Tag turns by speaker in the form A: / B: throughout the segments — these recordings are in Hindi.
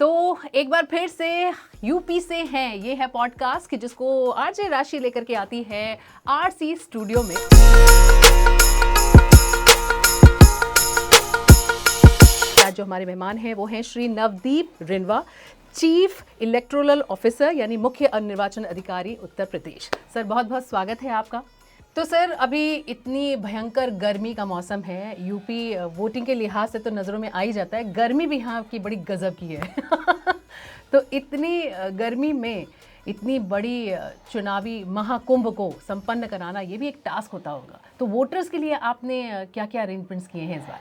A: तो एक बार फिर से यूपी से हैं, ये है पॉडकास्ट कि जिसको आरजे राशि लेकर के आती है आरसी स्टूडियो में। आज जो हमारे मेहमान हैं वो हैं Shri Navdeep Rinwa, chief electoral officer यानी मुख्य निर्वाचन अधिकारी उत्तर प्रदेश। सर बहुत बहुत स्वागत है आपका। तो सर अभी इतनी भयंकर गर्मी का मौसम है, यूपी वोटिंग के लिहाज से तो नज़रों में आ ही जाता है, गर्मी भी यहाँ की बड़ी गजब की है तो इतनी गर्मी में इतनी बड़ी चुनावी महाकुंभ को संपन्न कराना ये भी एक टास्क होता होगा। तो वोटर्स के लिए आपने क्या क्या अरेंजमेंट्स किए हैं इस बार?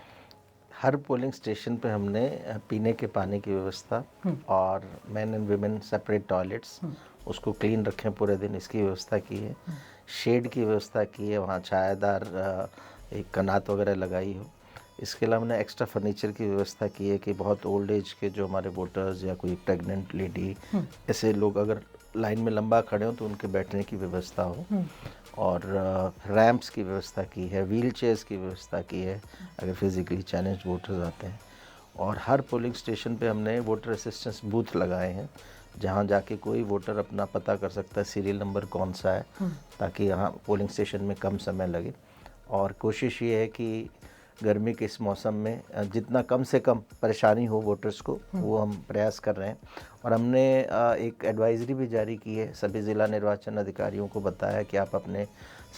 B: हर पोलिंग स्टेशन पे हमने पीने के पानी की व्यवस्था और man and women separate toilets उसको क्लीन रखें पूरे दिन, इसकी व्यवस्था की है। शेड की व्यवस्था की है, वहाँ छायादार एक कनात वगैरह लगाई हो। इसके अलावा हमने एक्स्ट्रा फर्नीचर की व्यवस्था की है कि बहुत ओल्ड एज के जो हमारे वोटर्स या कोई प्रेग्नेंट लेडी ऐसे लोग अगर लाइन में लंबा खड़े हो तो उनके बैठने की व्यवस्था हो। और रैंप्स की व्यवस्था की है, व्हील चेयर्स की व्यवस्था की है अगर फिज़िकली चैलेंज वोटर्स आते हैं। और हर पोलिंग स्टेशन पे हमने वोटर असिस्टेंस बूथ लगाए हैं जहाँ जाके कोई वोटर अपना पता कर सकता है सीरियल नंबर कौन सा है, ताकि यहाँ पोलिंग स्टेशन में कम समय लगे। और कोशिश ये है कि गर्मी के इस मौसम में जितना कम से कम परेशानी हो वोटर्स को, वो हम प्रयास कर रहे हैं। और हमने एक एडवाइजरी भी जारी की है, सभी ज़िला निर्वाचन अधिकारियों को बताया कि आप अपने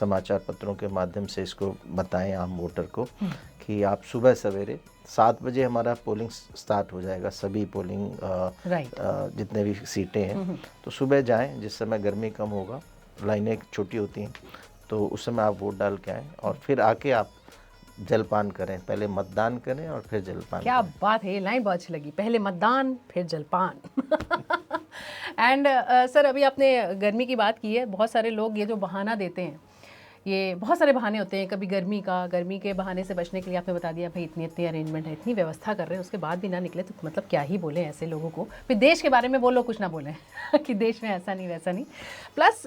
B: समाचार पत्रों के माध्यम से इसको बताएं आम वोटर को कि आप सुबह सवेरे 7 बजे हमारा पोलिंग स्टार्ट हो जाएगा, सभी पोलिंग जितने भी सीटें हैं, तो सुबह जाएं जिस समय गर्मी कम होगा, लाइनें छोटी होती हैं, तो उस समय आप वोट डाल के आएँ और फिर आके आप जलपान करें। पहले मतदान करें और फिर जलपान
A: क्या
B: करें।
A: बात है, ये लाइन बहुत अच्छी लगी, पहले मतदान फिर जलपान एंड सर अभी आपने गर्मी की बात की है, बहुत सारे लोग ये जो बहाना देते हैं, ये बहुत सारे बहाने होते हैं। कभी गर्मी के बहाने से बचने के लिए आपने बता दिया भाई इतनी इतनी अरेंजमेंट है, इतनी व्यवस्था कर रहे हैं, उसके बाद भी ना निकले तो मतलब क्या ही बोले ऐसे लोगों को। फिर देश के बारे में वो लोग कुछ ना बोलें कि देश में ऐसा नहीं वैसा नहीं। प्लस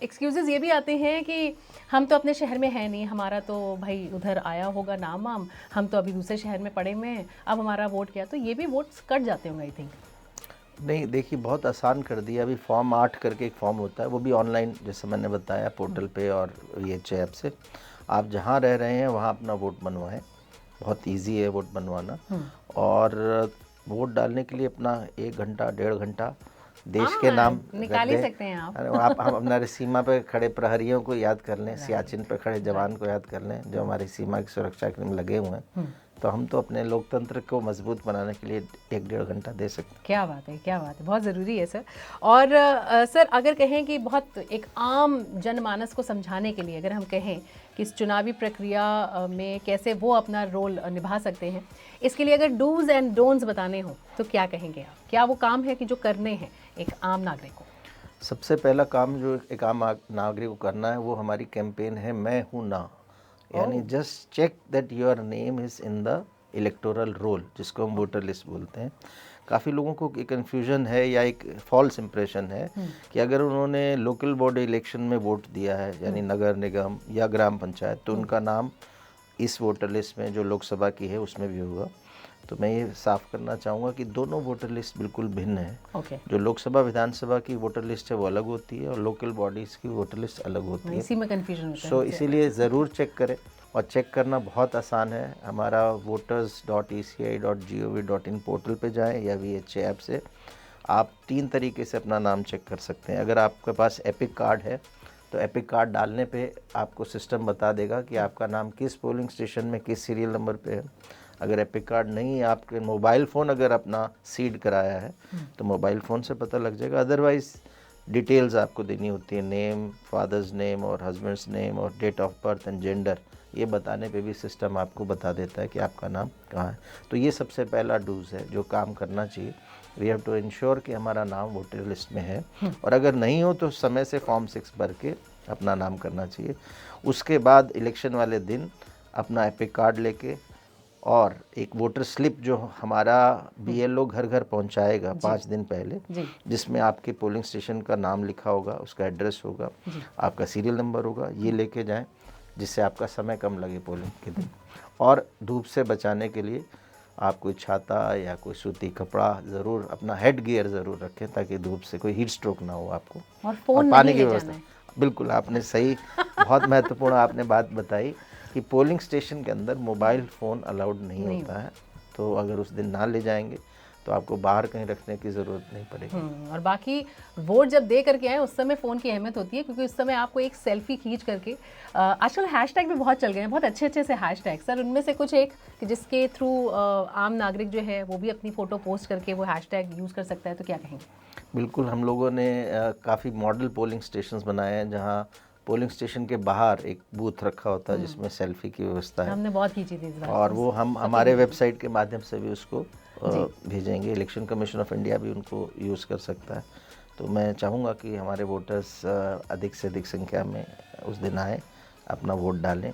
A: एक्सक्यूजेज ये भी आते हैं कि हम तो अपने शहर में है नहीं, हमारा तो भाई उधर आया होगा नाम वाम, हम तो अभी दूसरे शहर में पड़े हुए हैं, अब हमारा वोट क्या, तो ये भी वोट्स कट जाते होंगे आई थिंक।
B: नहीं, देखिए बहुत आसान कर दिया। अभी फॉर्म 8 करके एक फॉर्म होता है, वो भी ऑनलाइन जैसे मैंने बताया पोर्टल पे और ये ऐप से आप जहाँ रह रहे हैं वहाँ अपना वोट बनवाएं। बहुत इजी है वोट बनवाना। और वोट डालने के लिए अपना 1 घंटा 1.5 घंटा देश के नाम
A: निकाल ही सकते हैं आप।
B: आप अपना सीमा पे खड़े प्रहरियों को याद कर लें, सियाचिन पे खड़े जवान को याद कर लें जो हमारी सीमा की सुरक्षा के लिए लगे हुए हैं। तो हम तो अपने लोकतंत्र को मजबूत बनाने के लिए 1-1.5 घंटा दे सकते हैं।
A: क्या बात है, क्या बात है, बहुत ज़रूरी है सर। और सर अगर कहें कि बहुत एक आम जनमानस को समझाने के लिए अगर हम कहें कि इस चुनावी प्रक्रिया में कैसे वो अपना रोल निभा सकते हैं, इसके लिए अगर डूज एंड डोंट्स बताने हो तो क्या कहेंगे आप? क्या वो काम है कि जो करने हैं एक आम नागरिक को?
B: सबसे पहला काम जो एक आम नागरिक को करना है वो हमारी कैंपेन है मैं हूँ ना, यानी just check that your name is in the electoral roll, जिसको हम वोटर लिस्ट बोलते हैं। काफ़ी लोगों को एक कन्फ्यूजन है या एक फॉल्स इम्प्रेशन है कि अगर उन्होंने लोकल बॉडी इलेक्शन में वोट दिया है यानी नगर निगम या ग्राम पंचायत, तो उनका नाम इस वोटर लिस्ट में जो लोकसभा की है उसमें भी होगा। तो मैं ये साफ करना चाहूँगा कि दोनों वोटर लिस्ट बिल्कुल भिन्न है। जो लोकसभा विधानसभा की वोटर लिस्ट है वो अलग होती है और लोकल बॉडीज़ की वोटर लिस्ट अलग होती है।
A: इसी में कन्फ्यूजन होता है।
B: सो इसीलिए ज़रूर चेक करें, और चेक करना बहुत आसान है। हमारा voters.eci.gov.in पोर्टल पे जाएं या VHA ऐप से आप 3 तरीके से अपना नाम चेक कर सकते हैं। अगर आपके पास एपिक कार्ड है तो एपिक कार्ड डालने पे आपको सिस्टम बता देगा कि आपका नाम किस पोलिंग स्टेशन में किस सीरियल नंबर पे है। अगर एपिक कार्ड नहीं है, आपके मोबाइल फ़ोन अगर अपना सीड कराया है तो मोबाइल फ़ोन से पता लग जाएगा। अदरवाइज़ डिटेल्स आपको देनी होती है, नेम, फादर्स नेम और हस्बैंड्स नेम और date of birth and gender, ये बताने पे भी सिस्टम आपको बता देता है कि आपका नाम कहाँ है। तो ये सबसे पहला डूज है जो काम करना चाहिए। वी हैव टू इंश्योर कि हमारा नाम वोटर लिस्ट में है, और अगर नहीं हो तो समय से फॉर्म 6 भर के अपना नाम करना चाहिए। उसके बाद इलेक्शन वाले दिन अपना एपिक कार्ड लेके और एक वोटर स्लिप जो हमारा BLO घर घर पहुंचाएगा 5 दिन पहले, जिसमें आपके पोलिंग स्टेशन का नाम लिखा होगा, उसका एड्रेस होगा, आपका सीरियल नंबर होगा, ये लेके जाएं जिससे आपका समय कम लगे पोलिंग के दिन। और धूप से बचाने के लिए आप कोई छाता या कोई सूती कपड़ा ज़रूर, अपना हेड गियर ज़रूर रखें ताकि धूप से कोई हीट स्ट्रोक ना हो आपको।
A: और फ़ोन
B: पानी
A: नहीं
B: की
A: ले
B: व्यवस्था,
A: जाना है।
B: बिल्कुल आपने सही, बहुत महत्वपूर्ण आपने बात बताई कि पोलिंग स्टेशन के अंदर मोबाइल फ़ोन अलाउड नहीं होता है। तो अगर उस दिन ना ले जाएंगे तो आपको बाहर कहीं रखने की ज़रूरत नहीं पड़ेगी।
A: और बाकी वोट जब दे करके आए उस समय फ़ोन की अहमियत होती है, क्योंकि उस समय आपको एक सेल्फी खींच करके आजकल हैशटैग भी बहुत चल गए हैं, बहुत अच्छे अच्छे से हैशटैग। सर उनमें से कुछ एक कि जिसके थ्रू आम नागरिक जो है वो भी अपनी फ़ोटो पोस्ट करके वो हैशटैग यूज़ कर सकता है, तो क्या कहेंगे?
B: बिल्कुल, हम लोगों ने काफ़ी मॉडल पोलिंग स्टेशंस बनाए हैं जहां पोलिंग स्टेशन के बाहर एक बूथ रखा होता है जिसमें सेल्फी की व्यवस्था है,
A: हमने बहुत खींची थी इस बार
B: और वो हम हमारे वेबसाइट के माध्यम से भी उसको भेजेंगे। इलेक्शन कमीशन ऑफ इंडिया भी उनको यूज़ कर सकता है। तो मैं चाहूँगा कि हमारे वोटर्स अधिक से अधिक संख्या में उस दिन आए, अपना वोट डालें,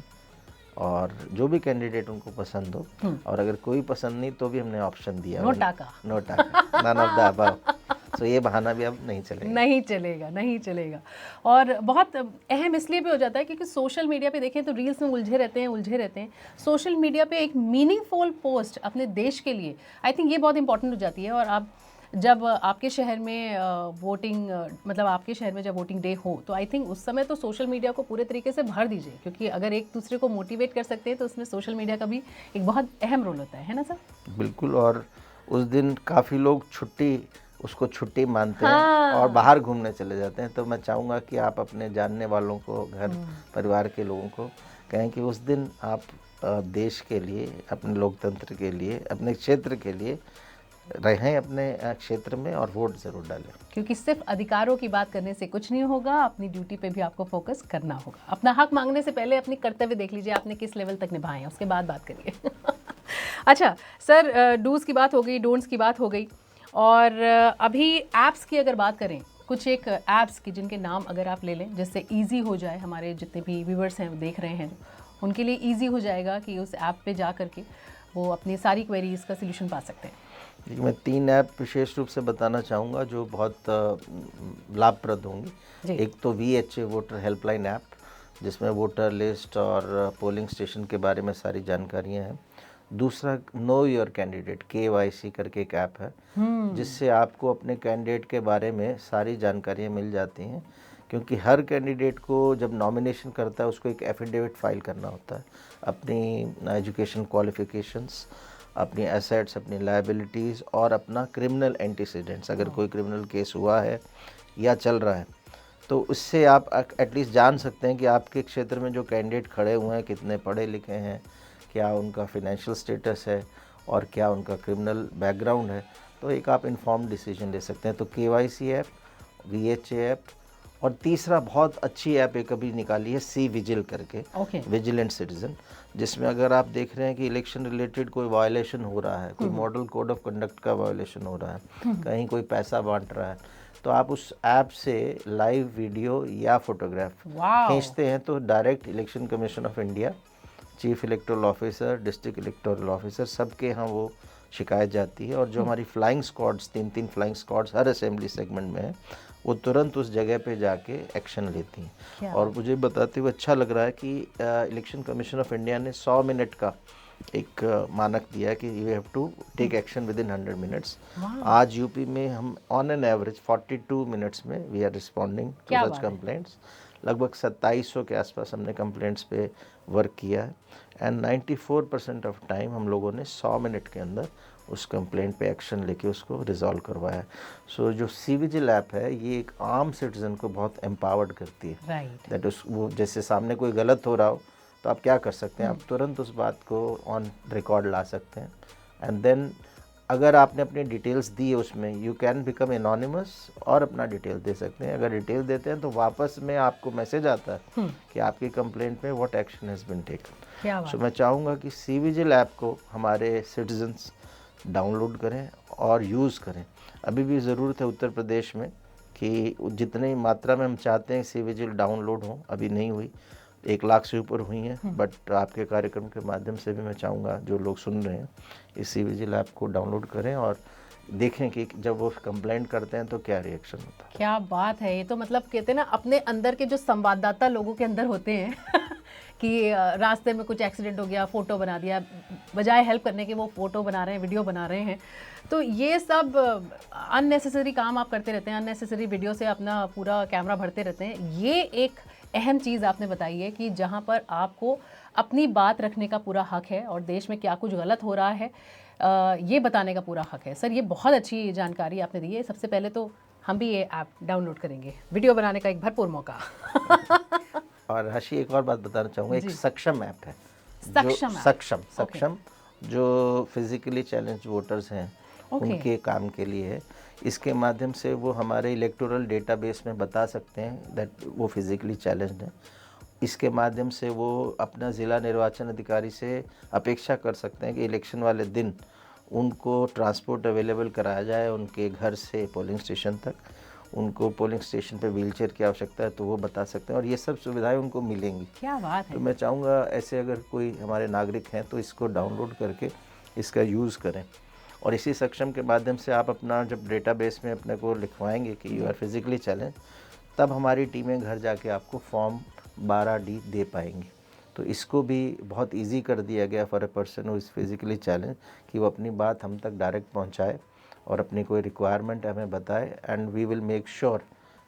B: और जो भी कैंडिडेट उनको पसंद हो, और अगर कोई पसंद नहीं तो भी हमने ऑप्शन दिया,
A: नो टाका,
B: नो टाका, नन ऑफ द अबव। तो ये बहाना भी अब नहीं चलेगा,
A: नहीं चलेगा, नहीं चलेगा। और बहुत अहम इसलिए भी हो जाता है क्योंकि सोशल मीडिया पे देखें तो रील्स में उलझे रहते हैं। सोशल मीडिया पे एक मीनिंगफुल पोस्ट अपने देश के लिए, आई थिंक ये बहुत इंपॉर्टेंट हो जाती है। और अब जब आपके शहर में वोटिंग, मतलब आपके शहर में जब वोटिंग डे हो, तो आई थिंक उस समय तो सोशल मीडिया को पूरे तरीके से भर दीजिए, क्योंकि अगर एक दूसरे को मोटिवेट कर सकते हैं तो उसमें सोशल मीडिया का भी एक बहुत अहम रोल होता है ना सर?
B: बिल्कुल। और उस दिन काफ़ी लोग उसको छुट्टी मानते हैं और बाहर घूमने चले जाते हैं। तो मैं चाहूँगा कि आप अपने जानने वालों को, घर परिवार के लोगों को कहें कि उस दिन आप देश के लिए, अपने लोकतंत्र के लिए, अपने क्षेत्र के लिए रहें, अपने क्षेत्र में, और वोट ज़रूर डालें।
A: क्योंकि सिर्फ अधिकारों की बात करने से कुछ नहीं होगा, अपनी ड्यूटी पे भी आपको फोकस करना होगा। अपना हक मांगने से पहले अपनी कर्तव्य देख लीजिए आपने किस लेवल तक निभाए हैं, उसके बाद बात करिए। अच्छा सर, डूज़ की बात हो गई, डोंट्स की बात हो गई, और अभी ऐप्स की अगर बात करें, कुछ एक ऐप्स की जिनके नाम अगर आप ले लें जिससे ईजी हो जाए, हमारे जितने भी व्यूवर्स हैं देख रहे हैं उनके लिए ईजी हो जाएगा कि उस ऐप पे जा करके वो अपनी सारी क्वेरीज का सलूशन पा सकते हैं।
B: देखिए, मैं 3 ऐप विशेष रूप से बताना चाहूँगा जो बहुत लाभप्रद होंगी। एक तो VHA वोटर हेल्पलाइन ऐप, जिसमें वोटर लिस्ट और पोलिंग स्टेशन के बारे में सारी जानकारियाँ हैं। दूसरा नो योर कैंडिडेट, KYC करके एक ऐप है, जिससे आपको अपने कैंडिडेट के बारे में सारी जानकारियाँ मिल जाती हैं, क्योंकि हर कैंडिडेट को जब नॉमिनेशन करता है उसको एक एफिडेविट फाइल करना होता है, अपनी एजुकेशन क्वालिफिकेशंस, अपनी एसेट्स, अपनी लायबिलिटीज़, और अपना क्रिमिनल एंटीसीडेंट्स, अगर कोई क्रिमिनल केस हुआ है या चल रहा है। तो उससे आप एटलीस्ट जान सकते हैं कि आपके क्षेत्र में जो कैंडिडेट खड़े हुए हैं कितने पढ़े लिखे हैं, क्या उनका फिनेंशियल स्टेटस है, और क्या उनका क्रिमिनल बैकग्राउंड है। तो एक आप इन्फॉर्म्ड डिसीजन ले सकते हैं। तो KYC ऐप, VHA ऐप, और तीसरा बहुत अच्छी ऐप एक अभी निकाली है सी विजिल करके, विजिलेंट सिटीजन, जिसमें अगर आप देख रहे हैं कि इलेक्शन रिलेटेड कोई वायलेशन हो रहा है, कोई मॉडल कोड ऑफ कंडक्ट का वायलेशन हो रहा है, कहीं कोई पैसा बांट रहा है, तो आप उस ऐप से लाइव वीडियो या फोटोग्राफ खींचते हैं तो direct election commission of India, chief electoral officer, district electoral officer, सबके यहाँ वो शिकायत जाती है। और जो हमारी फ्लाइंग स्क्वाड्स, 3-3 फ्लाइंग स्क्वाड्स हर असेंबली सेगमेंट में है, वो तुरंत उस जगह पे जाके एक्शन लेती हैं। और मुझे बताते हुए अच्छा लग रहा है कि इलेक्शन कमीशन ऑफ इंडिया ने 100 मिनट का एक मानक दिया है कि you have to take action within 100 minutes. आज यूपी में हम ऑन एन एवरेज 42 मिनट्स में we are responding to such complaints. लगभग 2700 के आसपास हमने कंप्लेंट्स पे वर्क किया है, एंड 94% ऑफ टाइम हम लोगों ने 100 मिनट के अंदर उस कंप्लेंट पे एक्शन लेके उसको रिजॉल्व करवाया है। सो जो सी विजिल ऐप है, ये एक आम सिटीजन को बहुत एम्पावर्ड करती है। दैट वो जैसे सामने कोई गलत हो रहा हो तो आप क्या कर सकते हैं, आप तुरंत उस बात को ऑन रिकॉर्ड ला सकते हैं, एंड देन अगर आपने अपनी डिटेल्स दी है उसमें, यू कैन बिकम एनोनिमस और अपना डिटेल दे सकते हैं। अगर डिटेल देते हैं तो वापस में आपको मैसेज आता है कि आपकी कंप्लेंट में what action has been taken. So मैं चाहूँगा कि सी विजिल ऐप को हमारे सिटीजन्स डाउनलोड करें और यूज़ करें। अभी भी ज़रूरत है उत्तर प्रदेश में कि जितनी मात्रा में हम चाहते हैं सी विजिल डाउनलोड हो, अभी नहीं हुई, 1 लाख से ऊपर हुई हैं। बट आपके कार्यक्रम के माध्यम से भी मैं चाहूँगा जो लोग सुन रहे हैं इस सी विजिल ऐप को डाउनलोड करें और देखें कि जब वो कंप्लेंट करते हैं तो क्या रिएक्शन होता है।
A: क्या बात है, ये तो मतलब कहते हैं ना अपने अंदर के जो संवाददाता लोगों के अंदर होते हैं कि रास्ते में कुछ एक्सीडेंट हो गया, फ़ोटो बना दिया, बजाय हेल्प करने के वो फ़ोटो बना रहे हैं, वीडियो बना रहे हैं। तो ये सब अननेसेसरी काम आप करते रहते हैं, अननेसेसरी वीडियो से अपना पूरा कैमरा भरते रहते हैं। ये एक अहम चीज़ आपने बताई है कि जहाँ पर आपको अपनी बात रखने का पूरा हक है और देश में क्या कुछ गलत हो रहा है ये बताने का पूरा हक है। सर ये बहुत अच्छी जानकारी आपने दी है। सबसे पहले तो हम भी ये ऐप डाउनलोड करेंगे, वीडियो बनाने का एक भरपूर मौका।
B: और हर्षी एक और बात बताना चाहूँगा, एक सक्षम ऐप है।
A: सक्षम
B: जो
A: ऐप।
B: सक्षम जो फिजिकली चैलेंज वोटर्स हैं उनके काम के लिए है। इसके माध्यम से वो हमारे इलेक्टोरल डेटाबेस में बता सकते हैं दैट वो फिजिकली चैलेंज्ड हैं। इसके माध्यम से वो अपना ज़िला निर्वाचन अधिकारी से अपेक्षा कर सकते हैं कि इलेक्शन वाले दिन उनको ट्रांसपोर्ट अवेलेबल कराया जाए उनके घर से पोलिंग स्टेशन तक। उनको पोलिंग स्टेशन पे व्हीलचेयर की आवश्यकता है तो वो बता सकते हैं और ये सब सुविधाएं उनको मिलेंगी।
A: क्या बात है।
B: तो मैं चाहूँगा ऐसे अगर कोई हमारे नागरिक हैं तो इसको डाउनलोड करके इसका यूज़ करें। और इसी सक्षम के माध्यम से आप अपना जब डेटाबेस में अपने को लिखवाएंगे कि यू आर फिजिकली चैलेंज, तब हमारी टीमें घर जाके आपको फॉर्म 12D दे पाएंगी। तो इसको भी बहुत इजी कर दिया गया for a person who is physically challenge कि वो अपनी बात हम तक डायरेक्ट पहुंचाए और अपनी कोई रिक्वायरमेंट हमें बताए and we will make sure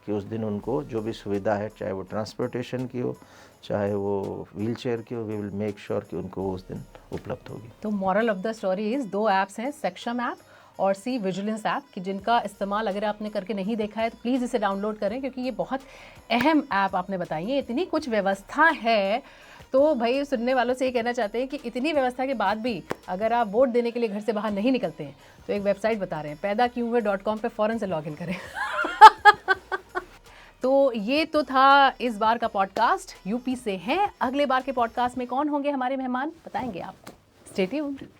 B: कि उस दिन उनको जो भी सुविधा है, चाहे वो ट्रांसपोर्टेशन की हो, चाहे वो व्हीलचेयर की हो, वी विल मेक श्योर कि उनको उस दिन उपलब्ध होगी।
A: तो moral of the story is 2 apps हैं, सक्षम ऐप और सी विजिलेंस ऐप, कि जिनका इस्तेमाल अगर आपने करके नहीं देखा है तो प्लीज़ इसे डाउनलोड करें, क्योंकि ये बहुत अहम ऐप आपने बताई है। इतनी कुछ व्यवस्था है तो भाई सुनने वालों से ये कहना चाहते हैं कि इतनी व्यवस्था के बाद भी अगर आप वोट देने के लिए घर से बाहर नहीं निकलते हैं तो एक वेबसाइट बता रहे हैं, पैदाक्योंहुए.com पे फ़ौरन से लॉगिन करें। तो ये तो था इस बार का पॉडकास्ट, यूपी से हैं। अगले बार के पॉडकास्ट में कौन होंगे हमारे मेहमान बताएंगे आपको। Stay tuned.